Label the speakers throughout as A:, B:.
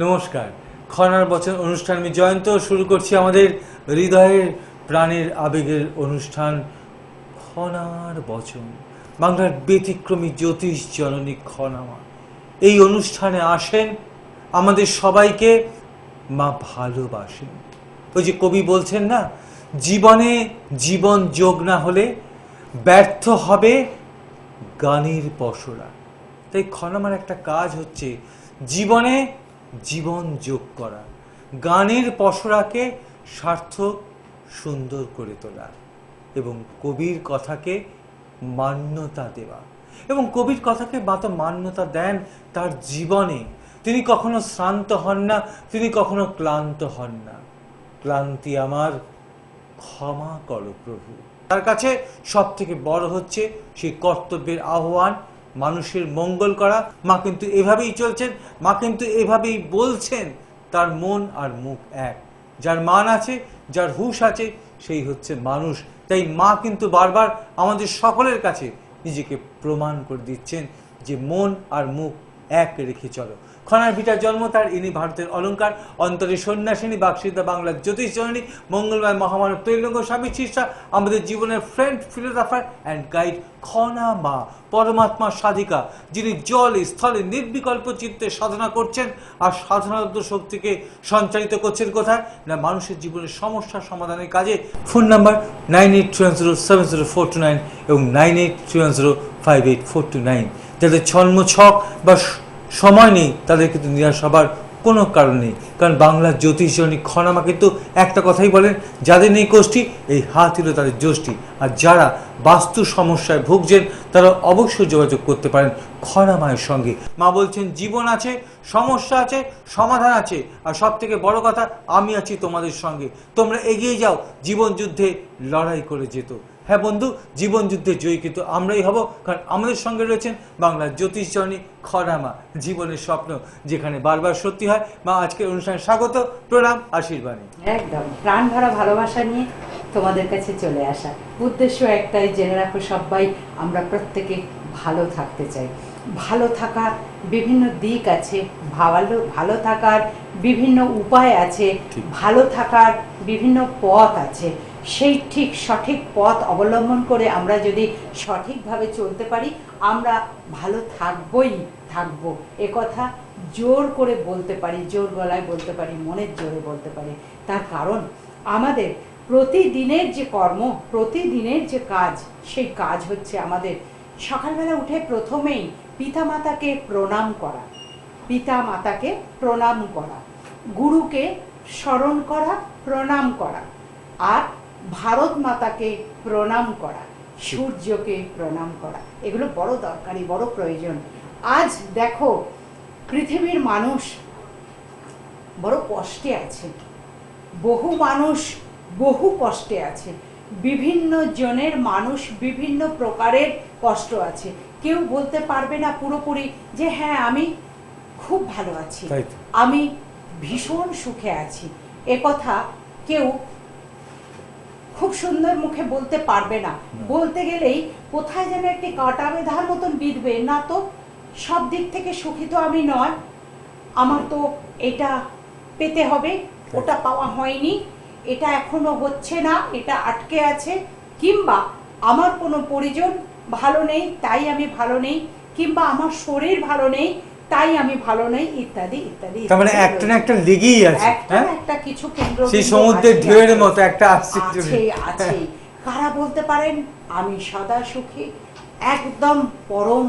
A: নমস্কার। খনার বচন অনুষ্ঠান আমি জয়ন্ত শুরু করছি আমাদের হৃদয়ের প্রাণের আবেগের অনুষ্ঠান খনার বচন। বাংলার ব্যতিক্রমী জ্যোতিষ জননী খনামা এই অনুষ্ঠানে আসেন, আমাদের সবাইকে মা ভালোবাসেন। ওই যে কবি বলছেন না, জীবনে জীবন যোগ না হলে ব্যর্থ হবে গানের পসরা। তাই খনামার একটা কাজ হচ্ছে জীবনে জীবন যোগ করা, গানের পসরাকে সার্থক সুন্দর করে তোলা এবং কবির কথাকে মান্যতা দেওয়া। এবং কবির কথাকে মাত্র মান্যতা দেন তার জীবনে। তিনি কখনো শ্রান্ত হন না, তিনি কখনো ক্লান্ত হন না। ক্লান্তি আমার ক্ষমা করো প্রভু। তার কাছে সব থেকে বড় হচ্ছে সেই কর্তব্যের আহ্বান, মানুষের মঙ্গল করা। মা কিন্তু এভাবেই চলছেন, মা কিন্তু এভাবেই বলছেন। তার মন আর মুখ এক। যার মান আছে, যার হুঁশ আছে, সেই হচ্ছে মানুষ। তাই মা কিন্তু বারবার আমাদের সকলের কাছে নিজেকে প্রমাণ করে দিচ্ছেন যে মন আর মুখ এক রেখে চলো। খনার ভিটার জন্ম তার, ইনি ভারতের অলঙ্কার, অন্তরে সন্ন্যাসিনী, বাকসিদ্ধা বাংলার জ্যোতিষ জননী, মঙ্গলময় মহামানব ত্রৈলঙ্গ স্বামী শিষ্যা, আমাদের জীবনের friend, philosopher and guide Khana মা, পরমাত্মা সাধিকা, যিনি জলে স্থলে নির্বিকল্প চিত্তে সাধনা করছেন। আর সাধনারত শক্তিকে সঞ্চারিত করছেন কোথায় না, মানুষের জীবনের সমস্যা সমাধানের কাজে। ফোন নাম্বার 9831070429 এবং 9831058429। যাদের ছন্ম ছক বা সময় নেই তাদের কিন্তু নিরাশ হবার কোনো কারণ নেই, কারণ বাংলার জ্যোতিষজনী খনামা কিন্তু একটা কথাই বলেন, যাদের নেই কোষ্ঠী এই হাত হলো তাদের যষ্টি। আর যারা বাস্তু সমস্যায় ভুগছেন তারা অবশ্যই যোগাযোগ করতে পারেন খনামায়ের সঙ্গে। মা বলছেন জীবন আছে, সমস্যা আছে, সমাধান আছে, আর সব থেকে বড় কথা আমি আছি তোমাদের সঙ্গে। তোমরা এগিয়ে যাও, জীবন যুদ্ধে লড়াই করে যেত। হ্যাঁ বন্ধু, জীবন যুদ্ধে জয়ী কিন্তু আমরাই হব, কারণ আমাদের সঙ্গে রয়েছেন বাংলার জ্যোতিষ জননী খনামা, জীবনের স্বপ্ন যেখানে বারবার সত্যি হয়। মা আজকের অনুষ্ঠানে স্বাগত, প্রণাম, আশীর্বাণী।
B: একদম প্রাণ ভরা ভালোবাসা নিয়ে তোমাদের কাছে চলে আসা। উদ্দেশ্য একটাই, জেনে রাখো সবাই, আমরা প্রত্যেকে ভালো থাকতে চাই। ভালো থাকার বিভিন্ন দিক আছে, ভালো থাকার বিভিন্ন উপায় আছে, ভালো থাকার বিভিন্ন পথ আছে। সেই ঠিক সঠিক পথ অবলম্বন করে আমরা যদি সঠিকভাবে চলতে পারি, আমরা ভালো থাকবো। একথা জোর করে বলতে পারি, জোর গলায় বলতে পারি, মনের জোরে বলতে পারি। তার কারণ আমাদের প্রতিদিনের যে কর্ম, প্রতিদিনের যে কাজ, সেই কাজ হচ্ছে আমাদের সকালবেলা উঠে প্রথমেই পিতামাতাকে প্রণাম করা, গুরুকে স্মরণ করা, প্রণাম করা, আর ভারত মাতাকে প্রণাম করা, সূর্যকে প্রণাম করা। এগুলো বড় দরকারি, বড় প্রয়োজন। আজ দেখো পৃথিবীর মানুষ বড় কষ্টে আছে, বহু মানুষ বহু কষ্টে আছে, বিভিন্ন জনের মানুষ বিভিন্ন প্রকারের কষ্ট আছে। কেউ বলতে পারবে না পুরোপুরি যে হ্যাঁ আমি খুব ভালো আছি, আমি ভীষণ সুখে আছি। একথা কেউ খুব সুন্দর মুখে বলতে পারবে না। বলতে গেলেই কোথায় যেন একটি কাঁটা বেঁধার মতন বিঁধবে না, তো সব দিক থেকে সুখী তো আমি নয়, আমার তো এটা পেতে হবে, ওটা পাওয়া হয়নি, এটা এখনো হচ্ছে না, এটা আটকে আছে, কিংবা আমার কোনো পরিজন ভালো নেই তাই আমি ভালো নেই, কিংবা আমার শরীর ভালো নেই তাই আমি ভালো নেই, ইত্যাদি ইত্যাদি।
A: তার মানে একটা না একটা লেগেই আছে,
B: একটা কিছু কেন্দ্র
A: সেই সমুদ্রের ঢেউয়ের মতো একটা আছে।
B: কারা বলতে পারেন আমি সদা সুখী? একদম পরম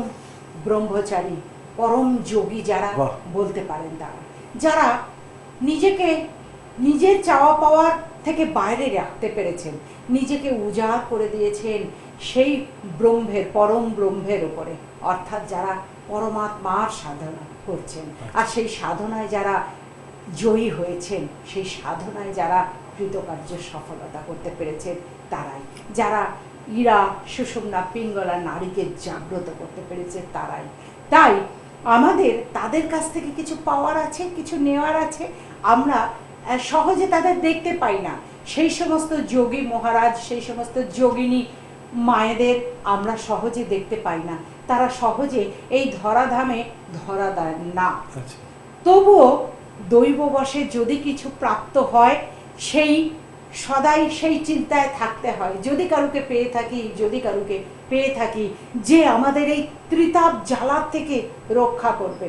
B: ব্রহ্মচারী, পরম যোগী যারা বলতে পারেন, তারা যারা নিজেকে নিজের চাওয়া পাওয়ার থেকে বাইরে রাখতে পেরেছেন, নিজেকে উজাড় করে দিয়েছেন সেই ব্রহ্মের, পরম ব্রহ্মের উপরে, অর্থাৎ যারা পরমাত্মার সাধনা করছেন। আর সেই সাধনায় যারা জয়ী হয়েছেন, সেই সাধনায় যারা কৃতকার্য সফলতা করতে পেরেছেন, তারাই। যারা ইরা, সুষুম্না, পিঙ্গলা নারীকে জাগ্রত করতে পেরেছে, তারাই। তাই আমাদের তাদের কাছ থেকে কিছু পাওয়ার আছে, কিছু নেওয়ার আছে। আমরা সহজে তাদের দেখতে পাই না। সেই সমস্ত যোগী মহারাজ, সেই সমস্ত যোগিনী মায়েদের আমরা সহজে দেখতে পাই না। তারা সহজে এই ধরাধামে ধরা দেন না। তবুও দৈববশে যদি কিছু প্রাপ্ত হয় সেই সদাই সেই চিন্তায় থাকতে হয়, যদি কারুকে পেয়ে থাকি যে আমাদের এই ত্রিতাপ জ্বালার থেকে রক্ষা করবে।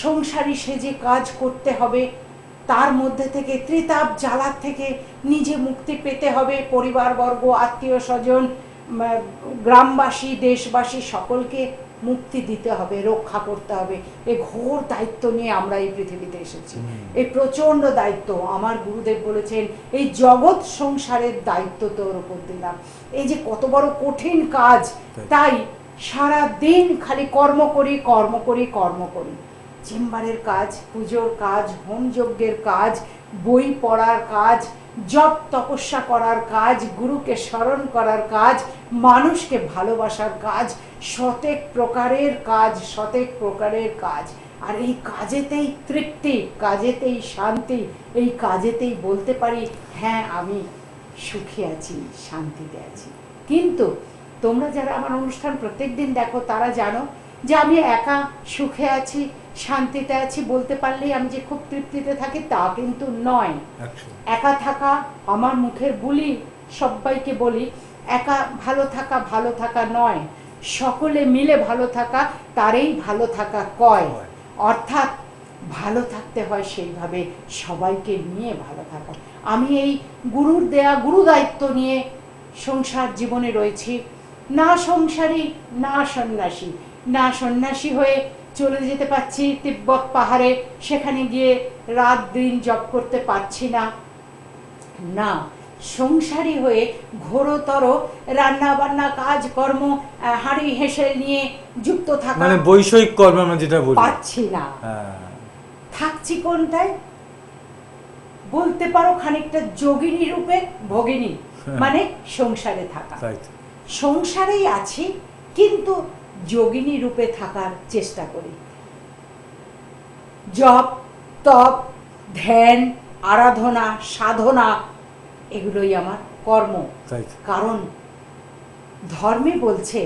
B: সংসারী সে যে কাজ করতে হবে, তার মধ্যে থেকে ত্রিতাপ জ্বালার থেকে নিজে মুক্তি পেতে হবে, পরিবারবর্গ, আত্মীয় স্বজন, গ্রামবাসী, দেশবাসী সকলকে মুক্তি দিতে হবে, রক্ষা করতে হবে। এই ঘোর দায়িত্ব নিয়ে আমরা এই পৃথিবীতে এসেছি। এই প্রচন্ড দায়িত্ব আমার গুরুদেব বলেছেন, এই জগৎ সংসারের দায়িত্ব তোর উপর দিলাম। এই যে কত বড় কঠিন কাজ, তাই সারা দিন খালি কর্ম করি। চেম্বারের কাজ, পুজোর কাজ, হোম যজ্ঞের কাজ, বই পড়ার কাজ, জপ তপস্যা করার কাজ, গুরুকে স্মরণ করার কাজ, মানুষকে ভালোবাসার কাজ, শতেক প্রকারের কাজ। আর এই কাজেতেই তৃপ্তি, কাজেতেই শান্তি, এই কাজেতেই বলতে পারি হ্যাঁ আমি সুখী আছি, শান্তিতে আছি। কিন্তু তোমরা যারা আমার অনুষ্ঠান প্রত্যেক দিন দেখো তারা জানো যে আমি একা সুখে আছি, শান্তিতে আছি বলতে পারলেই আমি যে খুব তৃপ্তিতে থাকি তা কিন্তু নয়। একা থাকা আমার মুখের বুলি, সবাইকে বলি একা ভালো থাকা নয়, সকলে মিলে ভালো থাকা তারই ভালো থাকা কয়। অর্থাৎ ভালো থাকতে হয় সেইভাবে সবাইকে নিয়ে ভালো থাকা। আমি এই গুরুর দেয়া গুরু দায়িত্ব নিয়ে সংসার জীবনে রয়েছি। না সংসারী, না সন্ন্যাসী হয়ে চলে যেতে পারছি তিব্বত পাহাড়ে, সেখানে গিয়ে রাত দিন জপ করতে পারছি না। না সংসারী হয়ে ঘোরতর রান্না বান্না কাজ কর্ম, হাঁড়ি হেসেল নিয়ে যুক্ত থাকা,
A: মানে বৈষয়িক কর্ম আমরা যেটা বলি
B: পাচ্ছি না। থাকছি কোনটায় বলতে পারো, খানিকটা যোগিনী রূপে ভগিনী, মানে সংসারে থাকা। সংসারেই আছি কিন্তু যোগিনী রূপে থাকার চেষ্টা করি। জপ তপ ধ্যান আরাধনা সাধনা এগুলোই আমার কর্ম। কারণ ধর্মে বলছে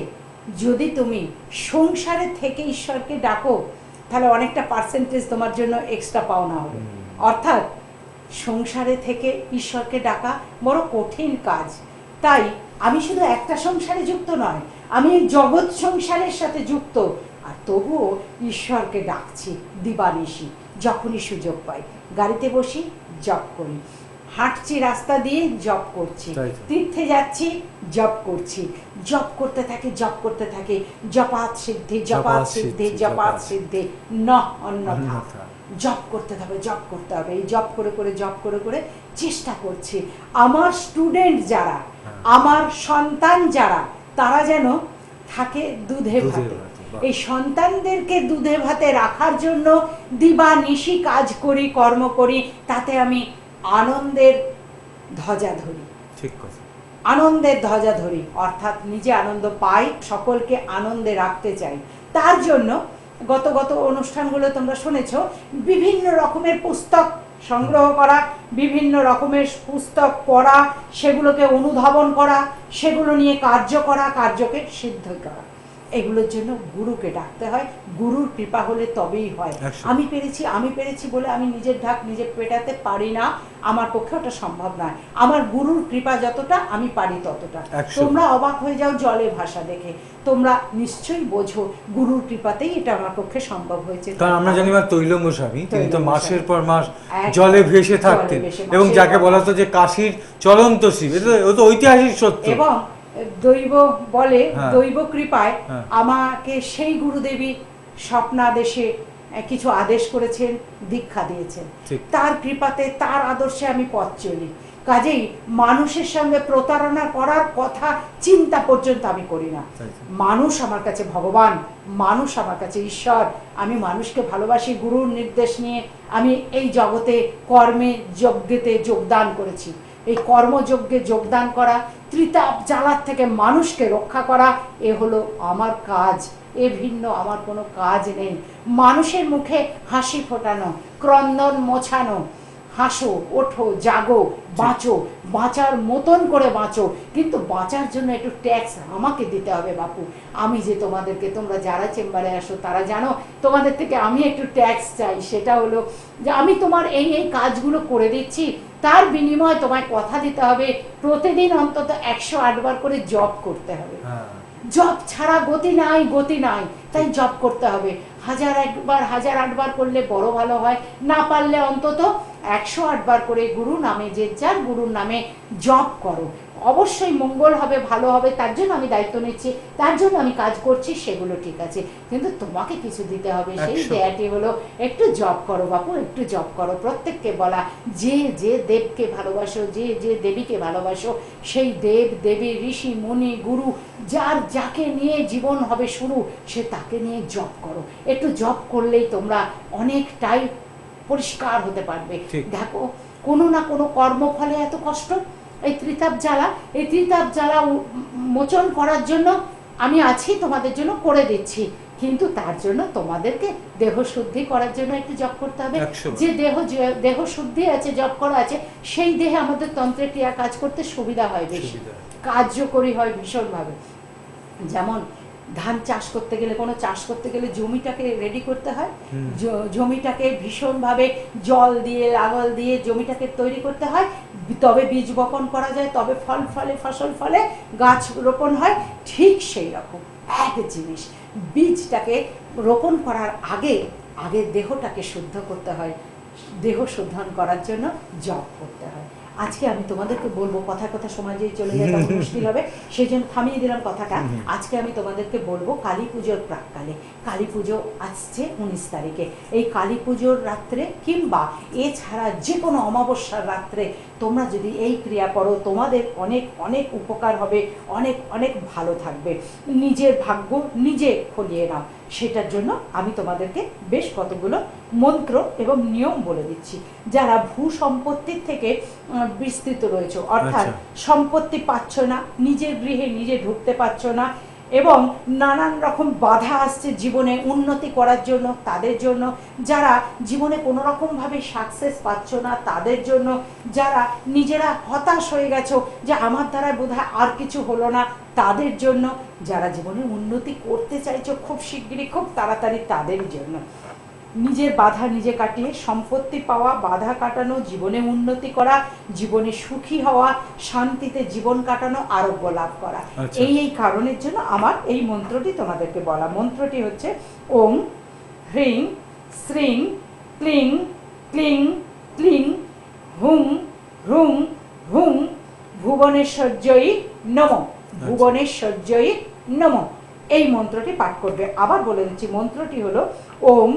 B: যদি তুমি সংসারে থেকে ঈশ্বরকে ডাকো তাহলে অনেকটা পার্সেন্টেজ তোমার জন্য এক্সট্রা পাওনা হবে। অর্থাৎ সংসারে থেকে ঈশ্বরকে ডাকা বড় কঠিন কাজ। তাই আমি শুধু একটা সংসারে যুক্ত নয়, আমি জগৎ সংসারের সাথে যুক্ত, আর তবুও ঈশ্বরকে ডাকছি দিবানিশি। যখনই সুযোগ পাই গাড়িতে বসি জপ করি, হাঁটছি রাস্তা দিয়ে জপ করছি, তীর্থে যাচ্ছি জপ করছি, জপ করতে থাকি জপাত সিদ্ধি ন অন্যথা। জপ করতে হবে। এই জপ করে চেষ্টা করছি আমার স্টুডেন্ট যারা, আমার সন্তান যারা, তারা যেন থাকে দুধে ভাতে। এই সন্তানদেরকে দুধে ভাতে রাখার জন্য দিবানিশি কাজ করি, কর্ম করি, তাতে আমি আনন্দের ধ্বজা ধরি। অর্থাৎ নিজে আনন্দ পাই, সকলকে আনন্দে রাখতে চাই। তার জন্য গত অনুষ্ঠানগুলো তোমরা শুনেছো, বিভিন্ন রকমের পুস্তক সংগ্রহ করা, বিভিন্ন রকমের পুস্তক পড়া, সেগুলোকে অনুধাবন করা, সেগুলো নিয়ে কার্য করা, কার্যকে সিদ্ধ করা। এগুলোর জন্য গুরুকে ডাকতে হয়। গুরুর কৃপা হলে তবেই হয়। আমি পেরেছি বলে আমি নিজের ঢাক নিজে পেটাতে পারি না, আমার পক্ষে ওটা সম্ভব নয়। আমার গুরুর কৃপা যতটা আমি পারি ততটা। তোমরা অবাক হয়ে যাও জলে ভাষা দেখে, তোমরা নিশ্চয়ই বোঝো গুরুর কৃপাতেই এটা আমার পক্ষে সম্ভব হয়েছে।
A: কারণ আমরা জানি তৈলঙ্গ স্বামী তিনি তো মাসের পর মাস জলে ভেসে থাকতেন, এবং যাকে বলা হতো যে কাশীর চলন্ত শিব, এটা তো ঐতিহাসিক সত্য।
B: এবং দৈব কৃপায় আমাকে সেই গুরুদেবী স্বপ্নাদেশে কিছু আদেশ করেছেন, দীক্ষা দিয়েছেন। তার কৃপাতে, তার আদর্শে আমি পথ চলি। কাজেই মানুষের সঙ্গে প্রতারণা করার কথা চিন্তা পর্যন্ত আমি করি না। মানুষ আমার কাছে ভগবান, মানুষ আমার কাছে ঈশ্বর। আমি মানুষকে ভালোবাসি। গুরুর নির্দেশ নিয়ে আমি এই জগতে কর্মে যজ্ঞেতে যোগদান করেছি। এই কর্মযজ্ঞে যোগদান করা, ত্রিতাপ জ্বালার থেকে মানুষকে রক্ষা করা, এ হলো আমার কাজ। এ ভিন্ন আমার কোনো কাজ নেই। মানুষের মুখে হাসি ফোটানো, ক্রন্দন মোছানো, হাসো, ওঠো, জাগো, বাঁচো, বাঁচার মতন করে বাঁচো, কিন্তু বাঁচার জন্য একটু ট্যাক্স আমাকে দিতে হবে বাপু। আমি যে তোমাদেরকে, তোমরা যারা চেম্বারে আসো তারা জানো তোমাদের থেকে আমি একটু ট্যাক্স চাই। সেটা হলো যে আমি তোমার এই এই কাজগুলো করে দিচ্ছি, তার বিনিময়ে তোমায় কথা দিতে হবে প্রতিদিন অন্তত 108 বার করে জব করতে হবে। জব ছাড়া গতি নাই, গতি নাই, তাই জব করতে হবে। 1008 বার করলে বড় ভালো হয়, না পারলে অন্তত 108 বার করে গুরু নামে, যে যার গুরুর নামে জব করো। অবশ্যই মঙ্গল হবে, ভালো হবে, তার জন্য আমি দায়িত্ব নিচ্ছি, তার জন্য আমি কাজ করছি, সেগুলো ঠিক আছে, কিন্তু তোমাকে কিছু দিতে হবে। সেই দেয়াটি হলো একটু জব করো বাপু, একটু জব করো। প্রত্যেককে বলা, যে যে দেবকে ভালোবাসো, যে যে দেবীকে ভালোবাসো, সেই দেব দেবী, ঋষি মুনি, গুরু, যার যাকে নিয়ে জীবন হবে শুরু, সে তাকে নিয়ে জব করো। একটু জব করলেই তোমরা অনেকটাই পরিষ্কার হতে পারবে। দেখো, কোনো না কোনো কর্মফলে এত কষ্ট, এই ত্রিতাপ জ্বালা, এই ত্রিতাপ জ্বালা মোচন করার জন্য আমি আছি, তোমাদের জন্য করে দিচ্ছি, কিন্তু তার জন্য তোমাদেরকে দেহ শুদ্ধি করার জন্য একটু জপ করতে হবে। যে দেহ শুদ্ধি আছে, জপ করা আছে, সেই দেহে আমাদের তন্ত্রের ক্রিয়া কাজ করতে সুবিধা হয় বেশি, কার্যকরী হয় ভীষণভাবে। যেমন ধান চাষ করতে গেলে, কোনো চাষ করতে গেলে জমিটাকে রেডি করতে হয়, জমিটাকে ভীষণভাবে জল দিয়ে, লাঙল দিয়ে জমিটাকে তৈরি করতে হয়, তবে বীজ বপন করা যায়, তবে ফল ফলে, ফসল ফলে, গাছ রোপণ হয়। ঠিক সেই রকম এক জিনিস, বীজটাকে রোপণ করার আগে আগে দেহটাকে শুদ্ধ করতে হয়, দেহ শোধন করার জন্য জপ করতে হয়। আজকে আমি তোমাদেরকে বলবো, কথা কথা সময় যে চলে যায় তখন মুশকিল হবে, সেই জন্য থামিয়ে দিলাম কথাটা। আজকে আমি তোমাদেরকে বলবো কালী পুজোর প্রাককালে, কালী পুজো আসছে 19 তারিখে, এই কালী পুজোর রাত্রে কিংবা এছাড়া যে কোনো অমাবস্যার রাত্রে তোমরা যদি এই ক্রিয়া করো, তোমাদের অনেক অনেক উপকার হবে, অনেক অনেক ভালো থাকবে, নিজের ভাগ্য নিজে ফলিয়ে নাও। সেটার জন্য আমি তোমাদেরকে বেশ কতগুলো মন্ত্র এবং নিয়ম বলে দিচ্ছি। যারা ভূ সম্পত্তির থেকে বিস্তৃত রয়েছে, অর্থাৎ সম্পত্তি পাচ্ছ না, নিজের গৃহে নিজে ঢুকতে পারছো না, এবং নানান রকম বাধা আসছে জীবনে উন্নতি করার জন্য, তাদের জন্য। যারা জীবনে কোনো রকমভাবে সাকসেস পাচ্ছ না, তাদের জন্য। যারা নিজেরা হতাশ হয়ে গেছো যে আমার দ্বারা বোধহয় আর কিছু হলো না, তাদের জন্য। যারা জীবনে উন্নতি করতে চাইছো খুব শিগগিরই, খুব তাড়াতাড়ি, তাদের জন্য। নিজের বাধা নিজে কাটিয়ে সম্পত্তি পাওয়া, বাধা কাটানো, জীবনে উন্নতি করা, জীবনে সুখী হওয়া, শান্তিতে জীবন কাটানো, আরোগ্য লাভ করা, এই এই কারণের জন্য আমার এই মন্ত্রটি তোমাদেরকে বলা। মন্ত্রটি হচ্ছে ওম হ্রিং শ্রিং ক্লিং ক্লিং ক্লিং হুং হুং হুং ভুবনেশ্বর্যই নমঃ, ভুবনেশ্বর্যই নমঃ। এই মন্ত্রটি পাঠ করবে। আবার বলে দিচ্ছি, মন্ত্রটি হলো ওম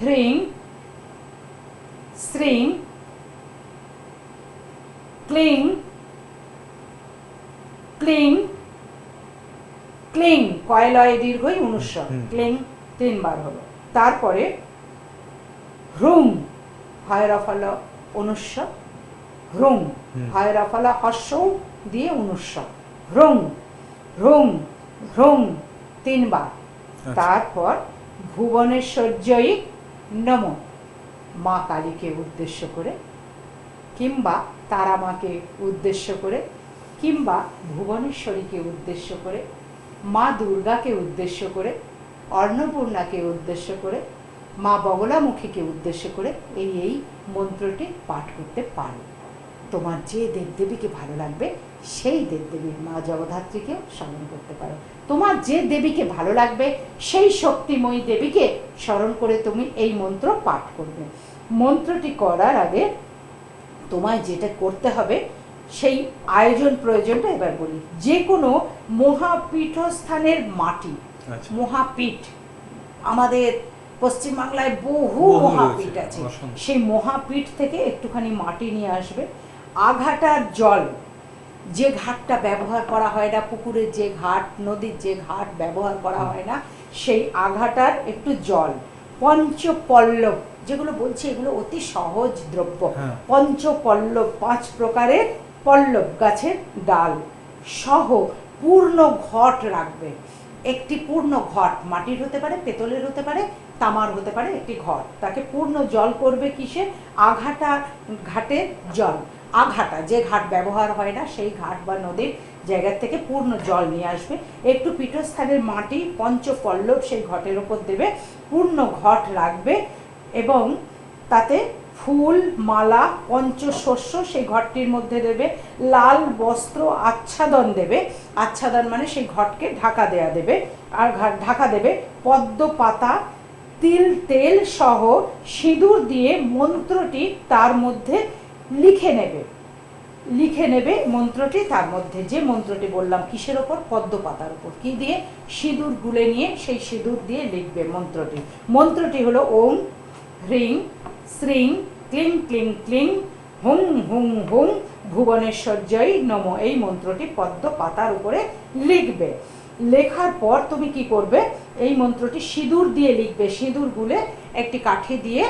B: হ্রিং শ্রিং ক্লিং ক্লিং ক্লিং, কয়লয়ে দীর্ঘই অনুস্বর, ক্লিং 3 বার হলো। তারপরে হুং, হয়রফল অনুস্বর, হুং, হয়রফল হর্ষ দিয়ে অনুস্বর, হুং হুং হুং 3 বার। তারপর ভুবনেশ্বর্যই নমঃ, মা কালীকে উদ্দেশ্য করে, কিংবা তারা মাকে উদ্দেশ্য করে, কিংবা ভুবনেশ্বরীকে উদ্দেশ্য করে, মা দুর্গাকে উদ্দেশ্য করে, অন্নপূর্ণাকে উদ্দেশ্য করে, মা বগলামুখীকে উদ্দেশ্য করে এই এই মন্ত্রটি পাঠ করতে পারো। তোমার যে দেবদেবীকে ভালো লাগবে সেই দেবদেবীর, মা জগদ্ধাত্রীকেও স্মরণ করতে পারো। তোমার যে দেবীকে ভালো লাগবে সেই শক্তিময়ী দেবীকে স্মরণ করে তুমি এই মন্ত্র পাঠ করবে। মন্ত্রটি করার আগে তোমায় যেটা করতে হবে সেই আয়োজন প্রয়োজনটা এবার বলি। যে কোনো মহাপীঠস্থানের মাটি, মহাপীঠ, আমাদের পশ্চিমবাংলায় বহু মহাপীঠ আছে, সেই মহাপীঠ থেকে একটুখানি মাটি নিয়ে আসবে। আঘাটার জল, যে ঘাটটা ব্যবহার করা হয় না, পুকুরের যে ঘাট, নদীর যে ঘাট ব্যবহার করা হয় না, সেই আঘাটার একটু জল, পঞ্চপল্লব, যেগুলো বলছি এগুলো অতি সহজ দ্রব্য, পঞ্চপল্লব 5 প্রকারের পল্লব গাছের ডাল সহ পূর্ণ ঘট রাখবে। একটি পূর্ণ ঘট, মাটির হতে পারে, পেতলের হতে পারে, তামার হতে পারে একটি ঘট, তাকে পূর্ণ জল করবে কিসে? আঘাটা ঘাটের জল, আঘাটা যে ঘাট ব্যবহার হয় না সেই ঘাট বা নদীর জায়গার থেকে পূর্ণ জল নিয়ে আসবে, একটু পীঠস্থানের মাটি পঞ্চপল্লব সেই ঘটের ওপর দেবে, পূর্ণ ঘট রাখবে এবং তাতে ফুল মালা পঞ্চশস্য সেই ঘটটির মধ্যে দেবে, লাল বস্ত্র আচ্ছাদন দেবে, আচ্ছাদন মানে সেই ঘটকে ঢাকা দেয়া দেবে, আর ঢাকা দেবে পদ্ম পাতা তিল তেল সহ সিঁদুর দিয়ে মন্ত্রটি তার মধ্যে লিখে নেবে মন্ত্রটি তার মধ্যে, যে মন্ত্রটি বললাম কিসের ওপর? পদ্ম পাতার উপর। কি দিয়ে? সিঁদুর গুলে নিয়ে সেই সিঁদুর দিয়ে লিখবে মন্ত্রটি হলো ওম হ্রিং শ্রিং ক্লিং ক্লিং ক্লিং হুং হুং হুং ভুবনেশ্বর্যই নম। এই মন্ত্রটি পদ্ম পাতার উপরে লিখবে। লেখার পর তুমি কি করবে? এই মন্ত্রটি সিঁদুর দিয়ে লিখবে, সিঁদুর গুলে একটি কাঠি দিয়ে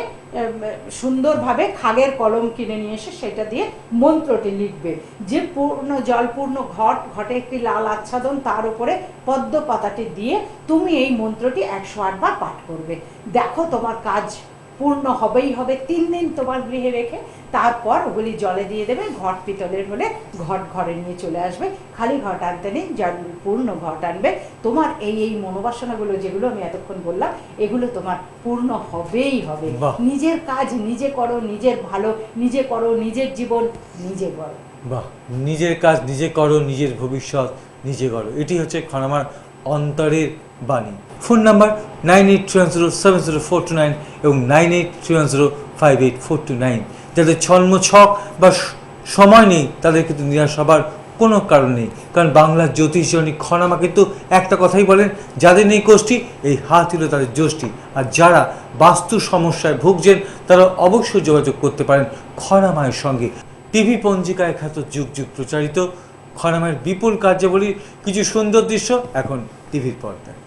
B: সুন্দরভাবে খাগের কলম কিনে নিয়ে এসে সেটা দিয়ে মন্ত্রটি লিখবে। যে পূর্ণ জলপূর্ণ ঘটে একটি লাল আচ্ছাদন, তার উপরে পদ্ম পাতাটি দিয়ে তুমি এই মন্ত্রটি 108 বার পাঠ করবে। দেখো তোমার কাজ পূর্ণ হবেই হবে। 3 দিন তোমার গৃহে রেখে তারপর ওগুলি জলে দিয়ে দেবে। ঘট পিতলের হলে ঘরে নিয়ে চলে আসবে, খালি ঘট আনতে নেই, পূর্ণ ঘট আনবে। তোমার এই মনোবাসনাগুলো যেগুলো আমি এতক্ষণ বললাম এগুলো তোমার পূর্ণ হবেই হবে। নিজের কাজ নিজে করো, নিজের ভালো নিজে করো, নিজের জীবন নিজে করো।
A: বাহ, নিজের কাজ নিজে করো, নিজের ভবিষ্যৎ নিজে করো, এটি হচ্ছে খনামার অন্তরের বাণী। ফোন নাম্বার 9831070429 এবং 9831058429। যাদের ছক বা সময় নেই তাদের কিন্তু নিরাশ হবার কোনো কারণ নেই, কারণ বাংলার জ্যোতিষজনী খনামা কিন্তু একটা কথাই বলেন, যাদের নেই কোষ্ঠী এই হাত হলো তাদের যষ্টি। আর যারা বাস্তু সমস্যায় ভুগছেন তারা অবশ্যই যোগাযোগ করতে পারেন খনামায়ের সঙ্গে। টিভি পঞ্জিকায় খ্যাত যুগ যুগ প্রচারিত খনামায়ের বিপুল কার্যাবলীর কিছু সুন্দর দৃশ্য এখন টিভির পর্দায়।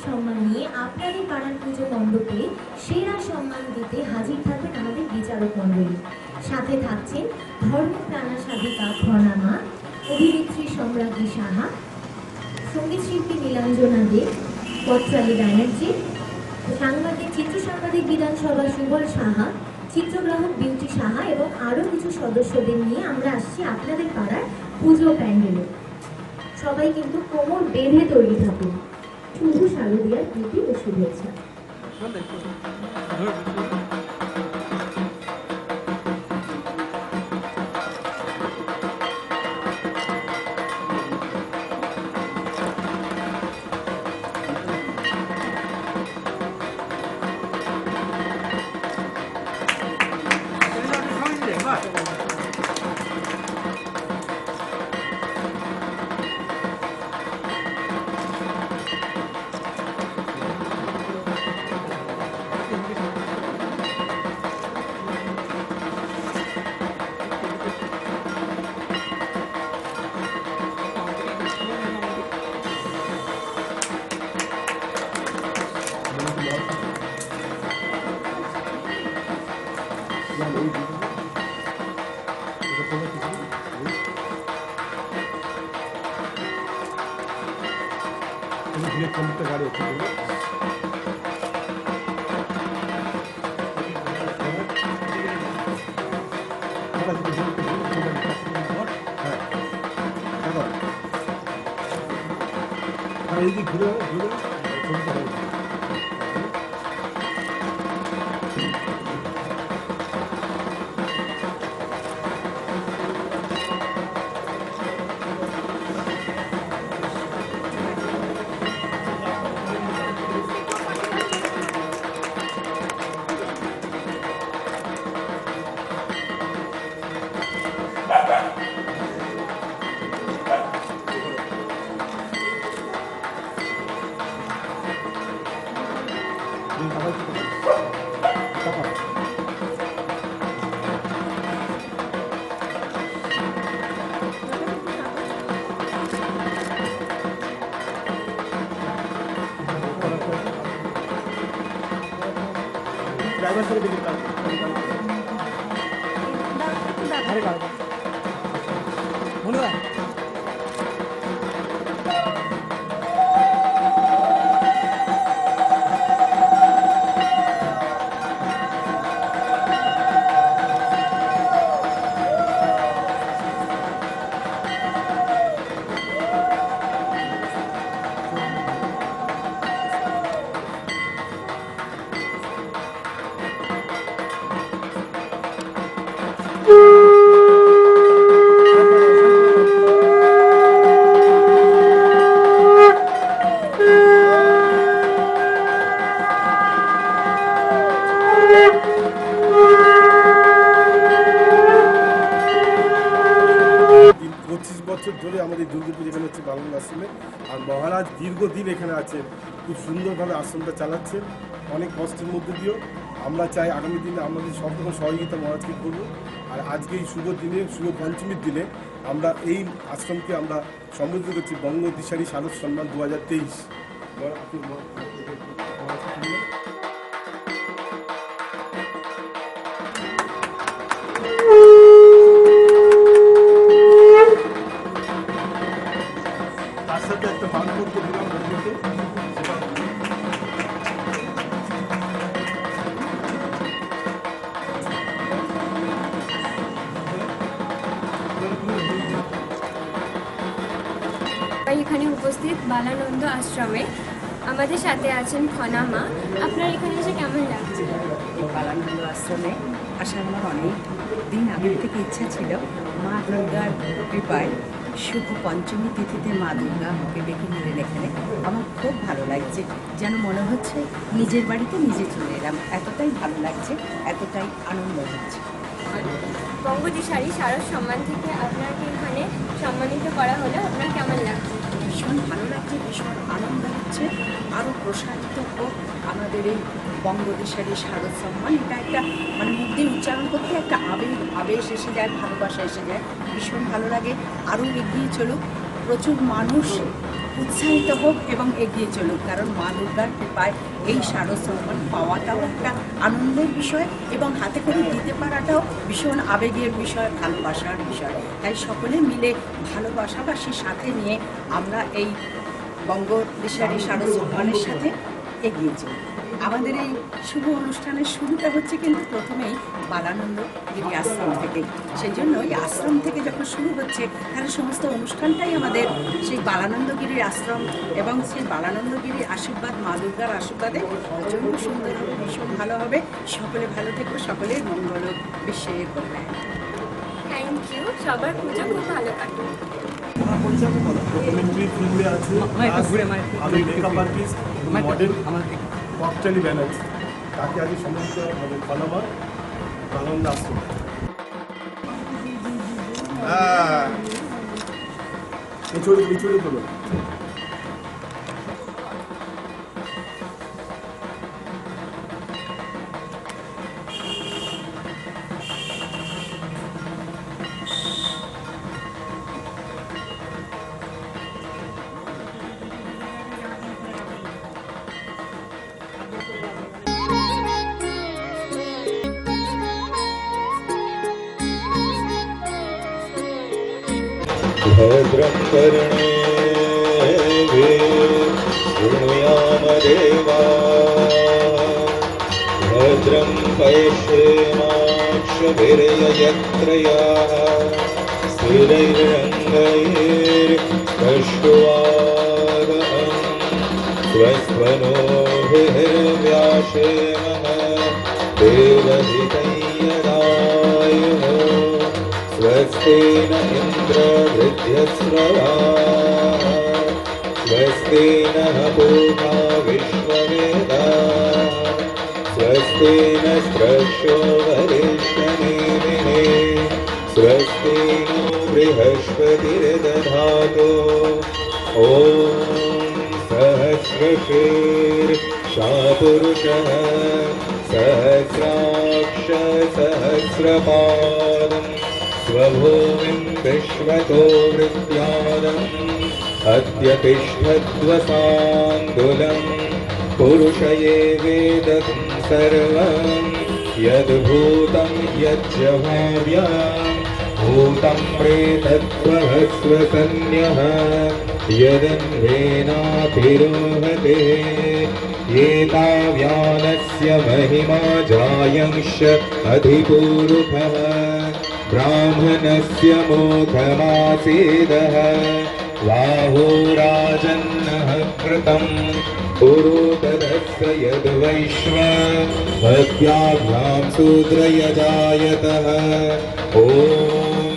C: সম্মান নিয়ে আপনাদের পাড়ার পুজো মণ্ডপে সেরা সম্মান দিতে হাজির থাকবেন আমাদের বিচারক মণ্ডলী। সাথে থাকছেন ধর্মপ্রাণা সাধিকা খনামা, অভিনেত্রী সম্রাজ্ঞী সাহা, সঙ্গীত শিল্পী নীলাঞ্জনা দে, পত্রালী ব্যানার্জি, চিত্র সাংবাদিক বিধানসভা সুবল সাহা, চিত্রগ্রাহক বিউটি সাহা এবং আরও কিছু সদস্যদের নিয়ে আমরা আসছি আপনাদের পাড়ার পুজো প্যান্ডেলে। সবাই কিন্তু কোমর বেঁধে তৈরি থাকুন। শুভ শারদীয়ার প্রীতি ও শুভেচ্ছা।
D: গাড়ি আছে ঘুরে ঘুরে বছর ধরে আমাদের দুর্গাপুজো এখানে হচ্ছে বাংলা আশ্রমে। আর মহারাজ দীর্ঘদিন এখানে আছেন, খুব সুন্দরভাবে আশ্রমটা চালাচ্ছেন অনেক কষ্টের মধ্যে দিয়েও। আমরা চাই আগামী দিনে আমাদের সব রকম সহযোগিতা মহারাজকে করবো। আর আজকে এই শুভ দিনে, শুভ পঞ্চমীর দিনে আমরা এই আশ্রমকে আমরা সম্বোধিত করছি বঙ্গ দিশারি শারদ সম্মান 2023। তার সাথে একটা মানপত্র দিলাম বন্ধুকে।
E: এখানে উপস্থিত বালানন্দ আশ্রমে আমাদের সাথে আছেন খনা মা। আপনার এখানে এসে কেমন লাগছে?
F: এই বালানন্দ আশ্রমে আসার আমার অনেক দিন আগের থেকে ইচ্ছা ছিল। মা দুর্গার কৃপায় শুভ পঞ্চমী তিথিতে মা দুর্গা আমাকে ডেকে নিলেন এখানে। আমার খুব ভালো লাগছে, যেন মনে হচ্ছে নিজের বাড়িতে নিজে চলে এলাম। এতটাই ভালো লাগছে, এতটাই আনন্দ হচ্ছে।
E: বঙ্গদিশারি শারদ সম্মান থেকে আপনাকে এখানে সম্মানিত করা হলো, আপনার কেমন লাগছে?
F: ভীষণ ভালো লাগছে, ভীষণ আনন্দ হচ্ছে। আরও প্রসারিত হোক আমাদের এই বঙ্গদিশারি শারদ সম্মান। এটা একটা মানে মুখ দিয়ে উচ্চারণ করতে একটা আবেশ এসে যায়, ভালোবাসা এসে যায়, ভীষণ ভালো লাগে। আরও এগিয়ে চলুক, প্রচুর মানুষ উৎসাহিত হোক এবং এগিয়ে চলুক। কারণ মা দুর্গার কৃপায় এই শারদ সম্মান পাওয়াটাও একটা আনন্দের বিষয় এবং হাতে করে দিতে পারাটাও ভীষণ আবেগের বিষয়, ভালোবাসার বিষয়। তাই সকলে মিলে ভালোবাসাবাসীর সাথে নিয়ে আমরা এই বঙ্গদিশারি শারদ সম্মানের সাথে এগিয়ে চলি। আমাদের এই শুভ অনুষ্ঠানের শুরুটা হচ্ছে কিন্তু প্রথমেই বালানন্দ গিরি আশ্রম থেকে। সেই জন্য এই আশ্রম থেকে যখন শুরু হচ্ছে, তাহলে সমস্ত অনুষ্ঠানটাই আমাদের সেই বালানন্দগিরির আশ্রম এবং সেই বালানন্দগিরির আশীর্বাদ, মা দুর্গার আশীর্বাদে প্রচণ্ড সুন্দর হবে, ভীষণ ভালো হবে। সকলে ভালো থেকো, সকলের মঙ্গল হোক, বিশ্বের কল্যাণ।
E: Thank you. সবার পুজো খুব ভালো কাটুক।
D: ডকুমেন্টারি ফিল্মে আছে, আমি makeup artist, model cocktail Banerjee. তাকে আজ সম্মানিত হবে খনামা বালানন্দ আশ্রম। এই ছবি তোলো।
G: भद्रं कर्णेभिः शृणुयाम देवाः भद्रं पश्येमाक्षभिर्यजत्रयाः स्थिरैरङ्गैर्पश्वाहम् स्वस्वनोभिर्व्यासेमः देवहितं यदायुः स्वस्ति न इन्द्रवृद्ध्यस्रवाः स्वस्ति नः पूषा विश्ववेदाः स्वस्ति नस्त्रक्षो वरिष्ठनेमिने स्वस्ति नो बृहस्पतिर्दधातु ॐ सहस्रशीर्षपुरुषः सहस्राक्ष सहस्रपादम् स्वभूमिं विश्वतो वृत्यादम् अद्यतिष्ठद्वसान्दुलं पुरुषये वेदं सर्वम् यद्भूतं यच्च भाव्यं भूतं प्रेतत्वस्वसन्यः यदन्वेनातिरोहते एताव्यानस्य महिमा जायंश अधिपूरुषः ब्राह्मणस्य मोघमासीदः वाहोराजन्नः कृतं पुरोतदस्य यद्वैश्व भक्त्याभ्यां शूद्रयजायतः ॐ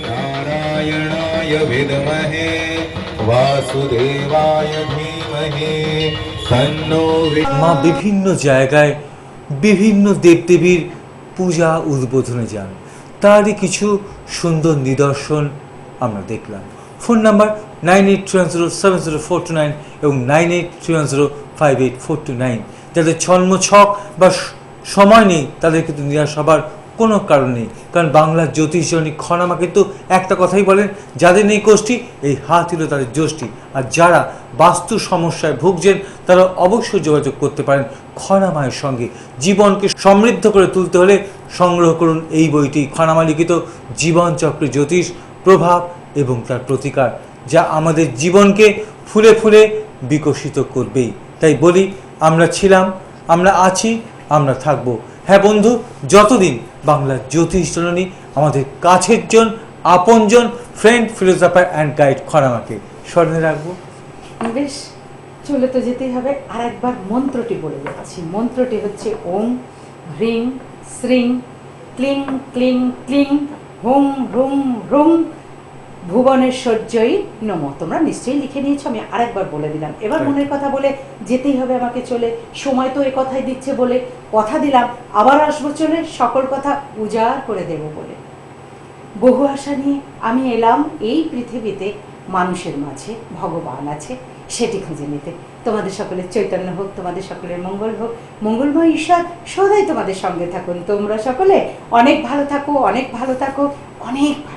G: नारायणाय विद्महे वासुदेवाय धीमहि तन्नो
A: মা বিভিন্ন জায়গায় বিভিন্ন দেবদেবীর পূজা উদ্বোধনে যান, তারই কিছু সুন্দর নিদর্শন আমরা দেখলাম। ফোন নাম্বার 9830700429 এবং 9831058429। যাদের ছন্মছক বা সময় নেই তাদের কিন্তু নিরাশ হবার কোনো কারণ নেই, কারণ বাংলার জ্যোতিষজনী খনামা কিন্তু একটা কথাই বলেন, যাদের নেই কোষ্ঠী এই হাত হলো তাদের যষ্টি। আর যারা বাস্তু সমস্যায় ভুগছেন তারা অবশ্যই যোগাযোগ করতে পারেন খনামায়ের সঙ্গে। জীবনকে সমৃদ্ধ করে তুলতে হলে সংগ্রহ করুন এই বইটি, খনামা লিখিত জীবনচক্রে জ্যোতিষ, প্রভাব এবং তার প্রতিকার, যা আমাদের জীবনকে ফুলে ফুলে বিকশিত করবেই। তাই বলি, আমরা ছিলাম, আমরা আছি, আমরা থাকবো। হ্যাঁ বন্ধু, যতদিন বাংলার জ্যোতিষ জননী আমাদের কাছের জন, আপনজন, ফ্রেন্ড, ফিলোসফার অ্যান্ড গাইড খনামাকে স্মরণে রাখবো।
B: বেশ, চলে তো যেতেই হবে। আর একবার মন্ত্রটি বলে যাচ্ছি। মন্ত্রটি হচ্ছে ওম হ্রিং শ্রিং ক্লিং ক্লিং ক্লিং হুং হুং হুং ভুবনেশ্বর্যই নম। তোমরা নিশ্চয়ই লিখে নিয়েছো, আমি আরেকবার বলে দিলাম। এবার মনের কথা বলে যেতেই হবে আমাকে চলে। সময় তো এ কথাই দিচ্ছে বলে কথা দিলাম, আবার আসবো চলে, সকল কথা উজাড় করে দেব বলে। বহু আশা নিয়ে আমি এলাম এই পৃথিবীতে, মানুষের মাঝে ভগবান আছে সেটি খুঁজে নিতে। তোমাদের সকলের চৈতন্য হোক, তোমাদের সকলের মঙ্গল হোক, মঙ্গলময় ঈশ্বর সদাই তোমাদের সঙ্গে থাকুন। তোমরা সকলে অনেক ভালো থাকো, অনেক ভালো থাকো, অনেক ভালো